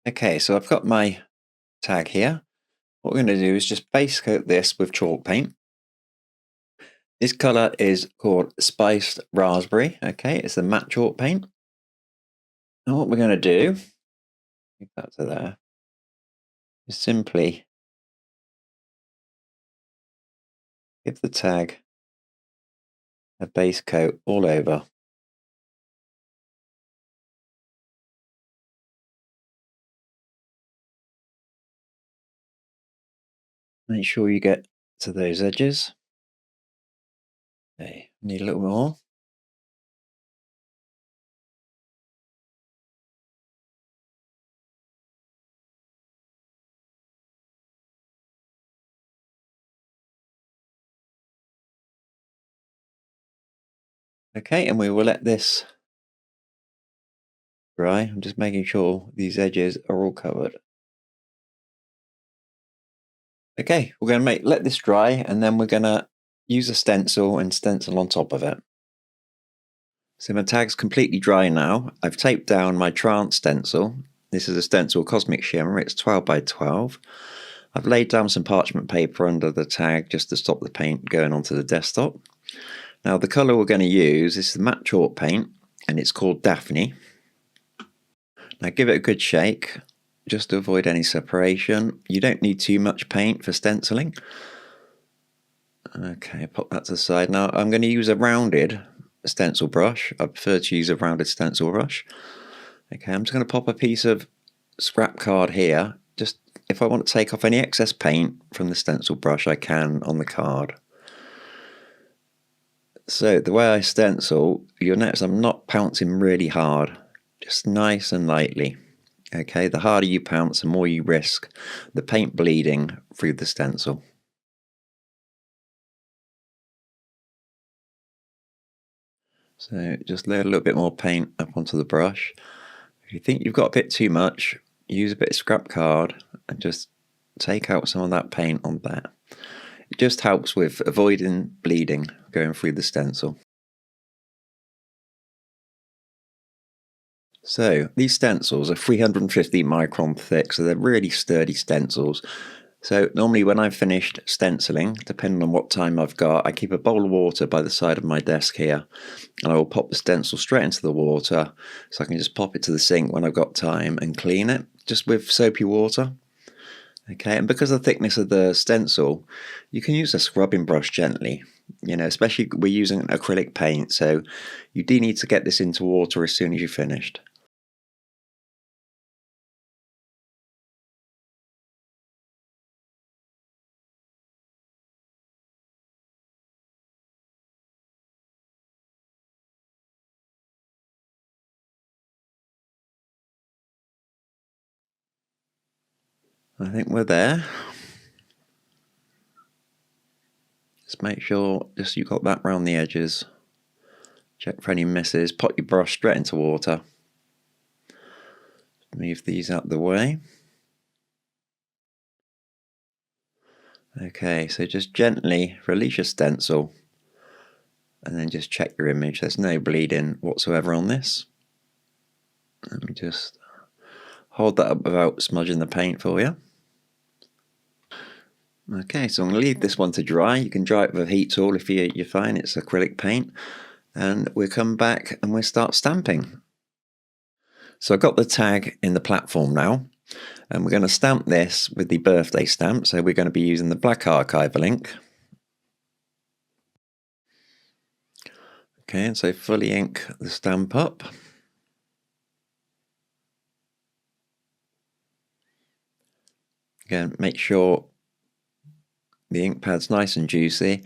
Okay, so I've got my tag here. What we're going to do is just base coat this with chalk paint. This colour is called Spiced Raspberry. Okay, it's a matte chalk paint. And what we're going to do, move that to there, is simply give the tag a base coat all over. Make sure you get to those edges. Okay, need a little more. Okay, and we will let this dry. I'm just making sure these edges are all covered. Okay, we're going to let this dry, and then we're going to use a stencil and stencil on top of it. So my tag's completely dry now. I've taped down my trance stencil. This is a Stencil Cosmic Shimmer. It's 12 by 12. I've laid down some parchment paper under the tag just to stop the paint going onto the desktop. Now the colour we're going to use is the matte chalk paint, and it's called Daphne. Now give it a good shake just to avoid any separation. You don't need too much paint for stenciling. Okay, pop that to the side. Now I'm going to use a rounded stencil brush. I prefer to use a rounded stencil brush. Okay, I'm just going to pop a piece of scrap card here. Just if I want to take off any excess paint from the stencil brush, I can on the card. So the way I stencil, you'll notice I'm not pouncing really hard, just nice and lightly. Okay, the harder you pounce, the more you risk the paint bleeding through the stencil. So just lay a little bit more paint up onto the brush. If you think you've got a bit too much, use a bit of scrap card and just take out some of that paint on there. It just helps with avoiding bleeding going through the stencil. So these stencils are 350 micron thick, so they're really sturdy stencils. So normally when I've finished stenciling, depending on what time I've got, I keep a bowl of water by the side of my desk here, and I will pop the stencil straight into the water, so I can just pop it to the sink when I've got time and clean it, just with soapy water. Okay, and because of the thickness of the stencil, you can use a scrubbing brush gently, especially we're using an acrylic paint, so you do need to get this into water as soon as you're finished. I think we're there. Just make sure you got that around the edges. Check for any misses. Pop your brush straight into water. Move these out of the way. Okay, so just gently release your stencil and then just check your image. There's no bleeding whatsoever on this. Let me just hold that up without smudging the paint for you. Okay, so I'm going to leave this one to dry. You can dry it with a heat tool if you're fine. It's acrylic paint. And we'll come back and we'll start stamping. So I've got the tag in the platform now. And we're going to stamp this with the birthday stamp. So we're going to be using the black archival ink. Okay, and so fully ink the stamp up. Again, make sure the ink pad's nice and juicy.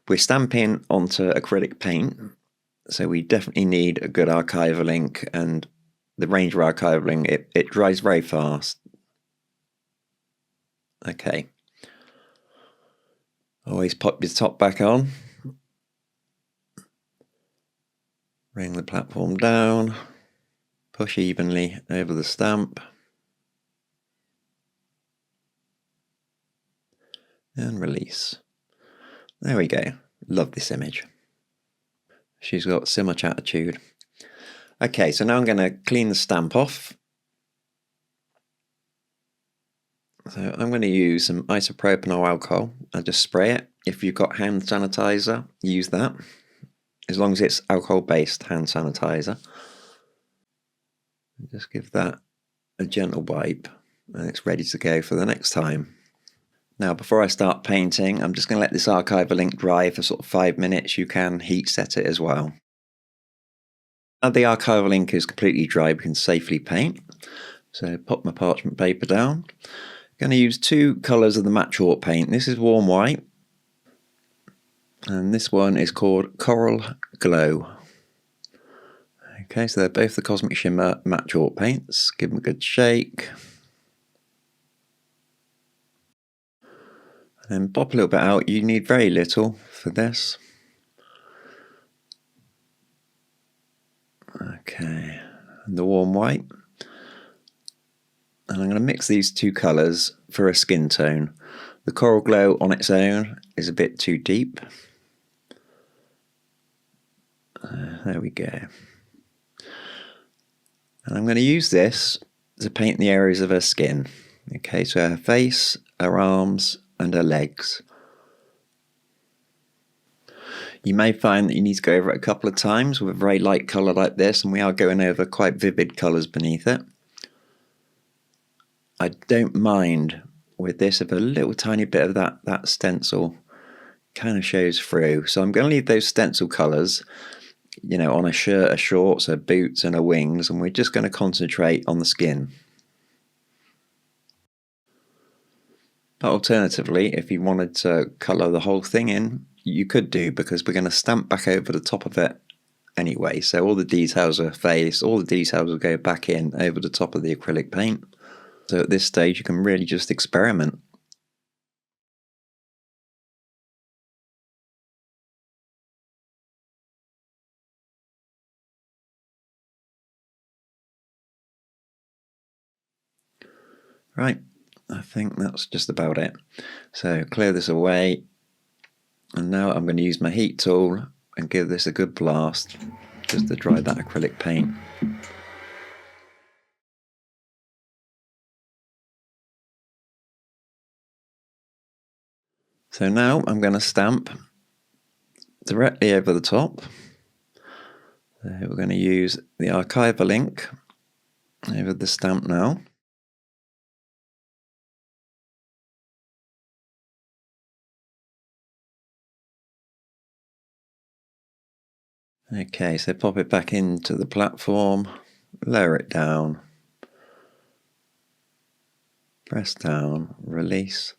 We're stamping onto acrylic paint, so we definitely need a good archival ink, and the Ranger archival ink, it dries very fast. Okay. Always pop your top back on. Bring the platform down. Push evenly over the stamp. And release. There we go. Love this image. She's got so much attitude. Okay, so now I'm going to clean the stamp off. So I'm going to use some isopropanol alcohol. I'll just spray it. If you've got hand sanitizer, use that. As long as it's alcohol-based hand sanitizer. Just give that a gentle wipe and it's ready to go for the next time. Now before I start painting, I'm just going to let this archival ink dry for sort of 5 minutes. You can heat set it as well. Now the archival ink is completely dry, we can safely paint. So pop my parchment paper down. I'm going to use 2 colours of the matte chalk paint. This is warm white and this one is called Coral Glow. Okay, so they're both the Cosmic Shimmer matte chalk paints. Give them a good shake. And then pop a little bit out. You need very little for this. Okay, and the warm white. And I'm going to mix these 2 colours for a skin tone. The Coral Glow on its own is a bit too deep. There we go. And I'm going to use this to paint the areas of her skin. Okay, so her face, her arms and her legs. You may find that you need to go over it a couple of times with a very light colour like this, and we are going over quite vivid colours beneath it. I don't mind with this if a little tiny bit of that stencil kind of shows through. So I'm going to leave those stencil colours, you know, on a shirt, a shorts, her boots and her wings, and we're just going to concentrate on the skin. But alternatively, if you wanted to colour the whole thing in, you could do, because we're going to stamp back over the top of it anyway. So all the details of her face, all the details will go back in over the top of the acrylic paint. So at this stage you can really just experiment. Right, I think that's just about it. So clear this away, and now I'm going to use my heat tool and give this a good blast just to dry that acrylic paint. So now I'm going to stamp directly over the top. So we're going to use the archival ink over the stamp now. Okay, so pop it back into the platform, lower it down, press down, release.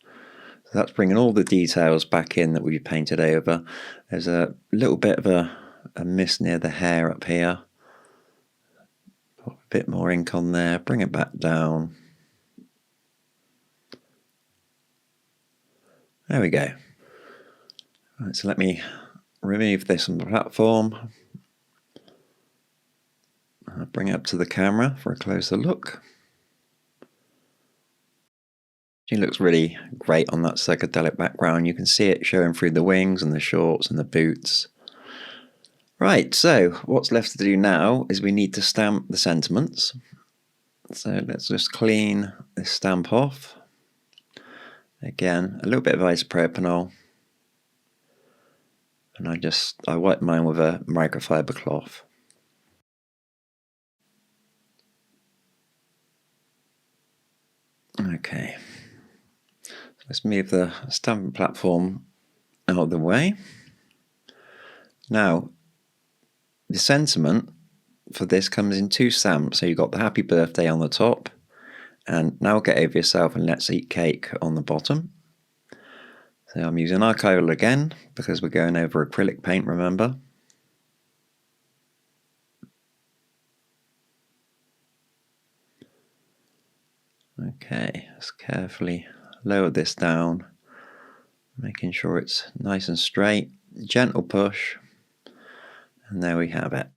So that's bringing all the details back in that we painted over. There's a little bit of a miss near the hair up here. Pop a bit more ink on there, bring it back down. There we go. Right, so let me remove this from the platform. I'll bring it up to the camera for a closer look. She looks really great on that psychedelic background. You can see it showing through the wings and the shorts and the boots. Right, so what's left to do now is we need to stamp the sentiments. So let's just clean this stamp off. Again, a little bit of isopropanol. And I wipe mine with a microfiber cloth. Okay, so let's move the stamping platform out of the way. Now, the sentiment for this comes in 2 stamps. So you've got the happy birthday on the top, and now get over yourself and let's eat cake on the bottom. So I'm using archival again because we're going over acrylic paint, remember. Okay, let's carefully lower this down, making sure it's nice and straight. Gentle push, and there we have it.